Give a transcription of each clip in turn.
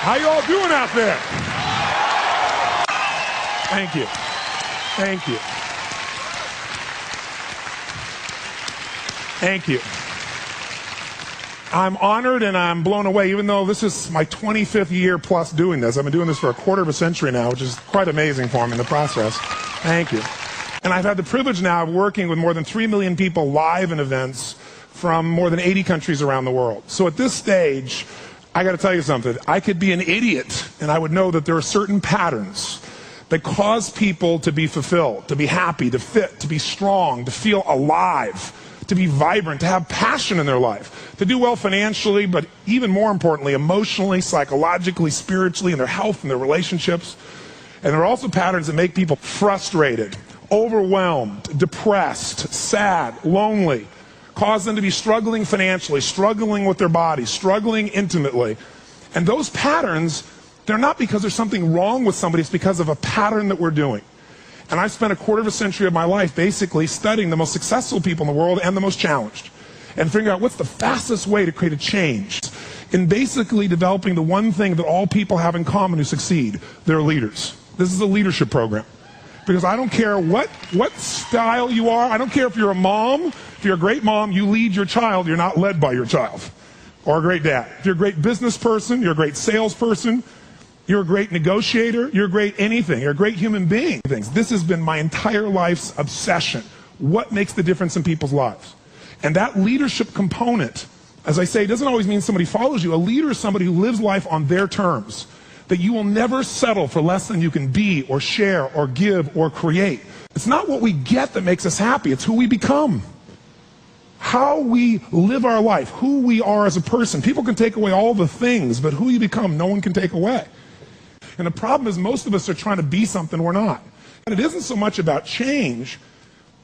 How you all doing out there? Thank you. Thank you. Thank you. I'm honored and I'm blown away, even though this is my 25th year plus doing this. I've been doing this for a quarter of a century now, which is quite amazing for me in the process. Thank you. And I've had the privilege now of working with more than 3 million people live in events from more than 80 countries around the world. So at this stage, I got to tell you something. I could be an idiot, and I would know that there are certain patterns that cause people to be fulfilled, to be happy, to fit, to be strong, to feel alive, to be vibrant, to have passion in their life, to do well financially, but even more importantly, emotionally, psychologically, spiritually, in their health and their relationships. And there are also patterns that make people frustrated, overwhelmed, depressed, sad, lonely, cause them to be struggling financially, struggling with their bodies, struggling intimately. And those patterns, they're not because there's something wrong with somebody, it's because of a pattern that we're doing. And I've spent a quarter of a century of my life basically studying the most successful people in the world and the most challenged, and figuring out what's the fastest way to create a change in basically developing the one thing that all people have in common who succeed. They're leaders. This is a leadership program. Because I don't care what style you are. I don't care if you're a mom. If you're a great mom, you lead your child. You're not led by your child. Or a great dad. If you're a great business person, you're a great salesperson, you're a great negotiator, you're a great anything. You're a great human being. This has been my entire life's obsession. What makes the difference in people's lives? And that leadership component, as I say, doesn't always mean somebody follows you. A leader is somebody who lives life on their terms. That you will never settle for less than you can be or share or give or create. It's not what we get that makes us happy. It's who we become. How we live our life, who we are as a person. People can take away all the things, but who you become, no one can take away. And the problem is most of us are trying to be something we're not. And it isn't so much about change,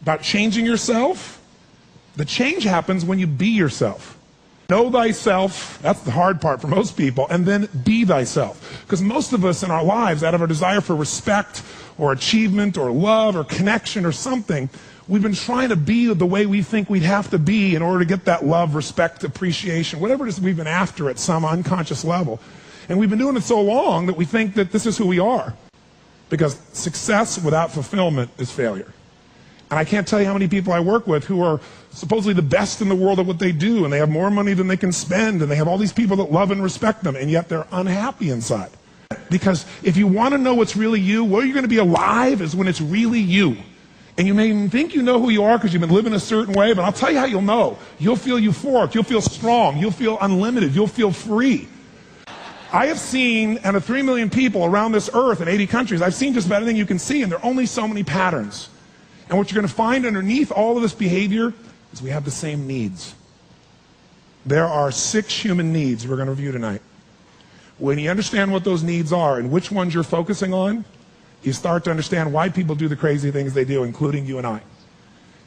about changing yourself. The change happens when you be yourself. Know thyself, that's the hard part for most people, and then be thyself. Because most of us in our lives, out of our desire for respect or achievement or love or connection or something, we've been trying to be the way we think we'd have to be in order to get that love, respect, appreciation, whatever it is we've been after at some unconscious level. And we've been doing it so long that we think that this is who we are. Because success without fulfillment is failure. And I can't tell you how many people I work with who are supposedly the best in the world at what they do, and they have more money than they can spend, and they have all these people that love and respect them, and yet they're unhappy inside. Because if you want to know what's really you, where you're going to be alive is when it's really you. And you may even think you know who you are because you've been living a certain way, but I'll tell you how you'll know. You'll feel euphoric, you'll feel strong, you'll feel unlimited, you'll feel free. I have seen, out of 3 million people around this earth in 80 countries, I've seen just about anything you can see, and there are only so many patterns. And what you're going to find underneath all of this behavior is we have the same needs. There are 6 human needs we're going to review tonight. When you understand what those needs are and which ones you're focusing on, you start to understand why people do the crazy things they do, including you and I.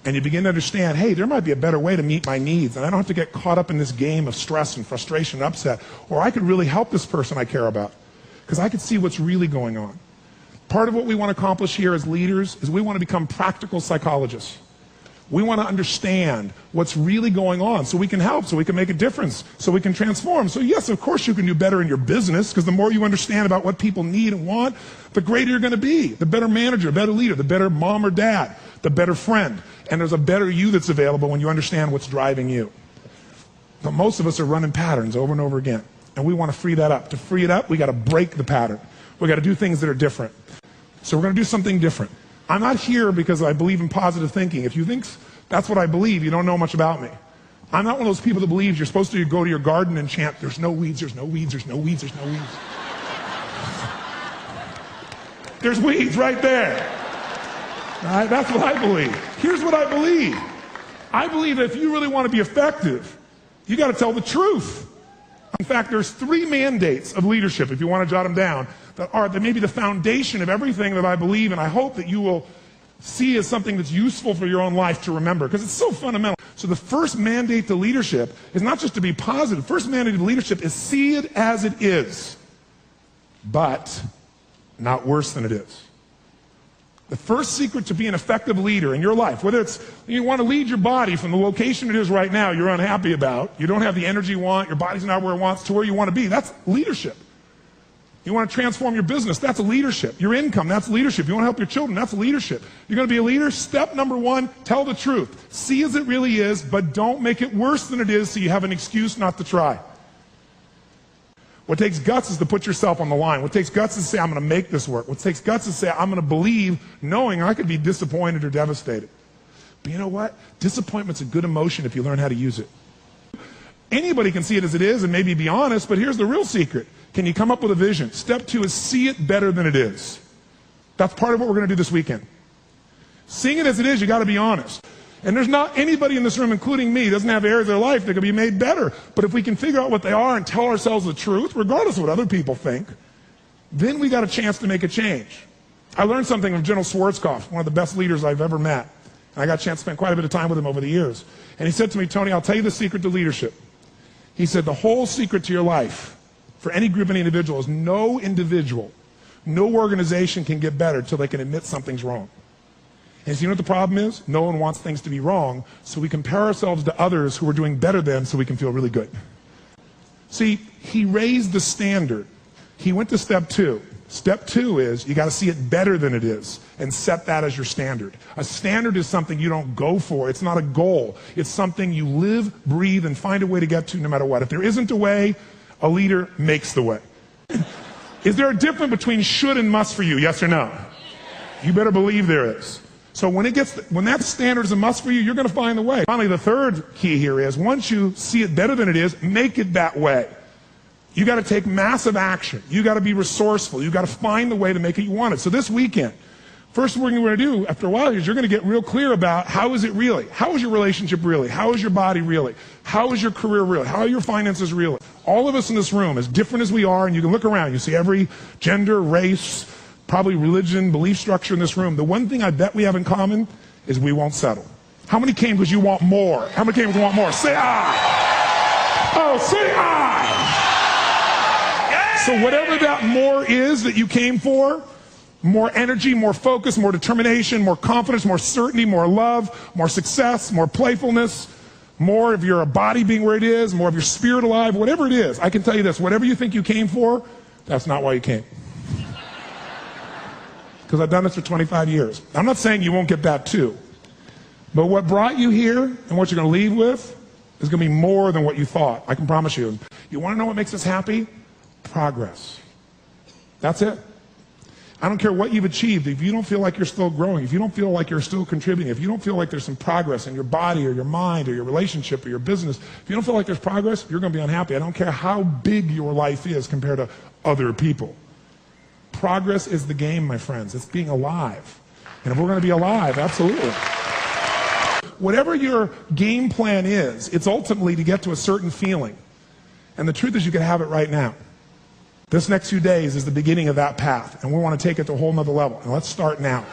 And you begin to understand, hey, there might be a better way to meet my needs, and I don't have to get caught up in this game of stress and frustration and upset, or I could really help this person I care about, because I could see what's really going on. Part of what we want to accomplish here as leaders is we want to become practical psychologists. We want to understand what's really going on so we can help, so we can make a difference, so we can transform. So yes, of course you can do better in your business, because the more you understand about what people need and want, the greater you're going to be. The better manager, better leader, the better mom or dad, the better friend. And there's a better you that's available when you understand what's driving you. But most of us are running patterns over and over again. And we want to free that up. To free it up, we got to break the pattern. We got to do things that are different. So we're going to do something different. I'm not here because I believe in positive thinking. If you think that's what I believe, you don't know much about me. I'm not one of those people that believes you're supposed to go to your garden and chant, there's no weeds, there's no weeds, there's no weeds, there's no weeds. There's weeds right there. All right, that's what I believe. Here's what I believe. I believe that if you really want to be effective, you got to tell the truth. In fact, there's 3 mandates of leadership, if you want to jot them down, that may be the foundation of everything that I believe, and I hope that you will see as something that's useful for your own life to remember, because it's so fundamental. So the first mandate to leadership is not just to be positive. The first mandate to leadership is see it as it is, but not worse than it is. The first secret to being an effective leader in your life, whether it's you want to lead your body from the location it is right now you're unhappy about, you don't have the energy you want, your body's not where it wants, to where you want to be, that's leadership. You want to transform your business, that's leadership. Your income, that's leadership. You want to help your children, that's leadership. You're going to be a leader? Step number one, tell the truth. See as it really is, but don't make it worse than it is so you have an excuse not to try. What takes guts is to put yourself on the line. What takes guts is to say, I'm going to make this work. What takes guts is to say, I'm going to believe, knowing I could be disappointed or devastated. But you know what? Disappointment's a good emotion if you learn how to use it. Anybody can see it as it is and maybe be honest, but here's the real secret. Can you come up with a vision? Step two is see it better than it is. That's part of what we're going to do this weekend. Seeing it as it is, you got to be honest. And there's not anybody in this room, including me, doesn't have areas of their life that can be made better. But if we can figure out what they are and tell ourselves the truth, regardless of what other people think, then we got a chance to make a change. I learned something from General Schwarzkopf, one of the best leaders I've ever met. And I got a chance to spend quite a bit of time with him over the years. And he said to me, Tony, I'll tell you the secret to leadership. He said the whole secret to your life for any group, any individual, is no individual, no organization can get better until they can admit something's wrong. And so you know what the problem is? No one wants things to be wrong, so we compare ourselves to others who are doing better than so we can feel really good. See, he raised the standard. He went to step two. Step two is you got to see it better than it is and set that as your standard. A standard is something you don't go for. It's not a goal. It's something you live, breathe, and find a way to get to no matter what. If there isn't a way, a leader makes the way. Is there a difference between should and must for you? Yes or no? You better believe there is. So when that standard is a must for you, you're going to find the way. Finally, the third key here is once you see it better than it is, make it that way. You got to take massive action. You got to be resourceful. You got to find the way to make it you want it. So this weekend, first thing we're going to do after a while is you're going to get real clear about how is it really? How is your relationship really? How is your body really? How is your career really? How are your finances really? All of us in this room, as different as we are, and you can look around, you see every gender, race, probably religion, belief structure in this room. The one thing I bet we have in common is we won't settle. How many came because you want more? How many came because you want more? Say I. Oh, say I. So whatever that more is that you came for, more energy, more focus, more determination, more confidence, more certainty, more love, more success, more playfulness, more of your body being where it is, more of your spirit alive, whatever it is, I can tell you this, whatever you think you came for, that's not why you came. Because I've done this for 25 years. I'm not saying you won't get that too. But what brought you here and what you're going to leave with is going to be more than what you thought. I can promise you. You want to know what makes us happy? Progress. That's it. I don't care what you've achieved. If you don't feel like you're still growing, if you don't feel like you're still contributing, if you don't feel like there's some progress in your body or your mind or your relationship or your business, if you don't feel like there's progress, you're going to be unhappy. I don't care how big your life is compared to other people. Progress is the game, my friends. It's being alive. And if we're going to be alive, absolutely. Whatever your game plan is, it's ultimately to get to a certain feeling. And the truth is you can have it right now. This next few days is the beginning of that path, and we want to take it to a whole nother level. And let's start now.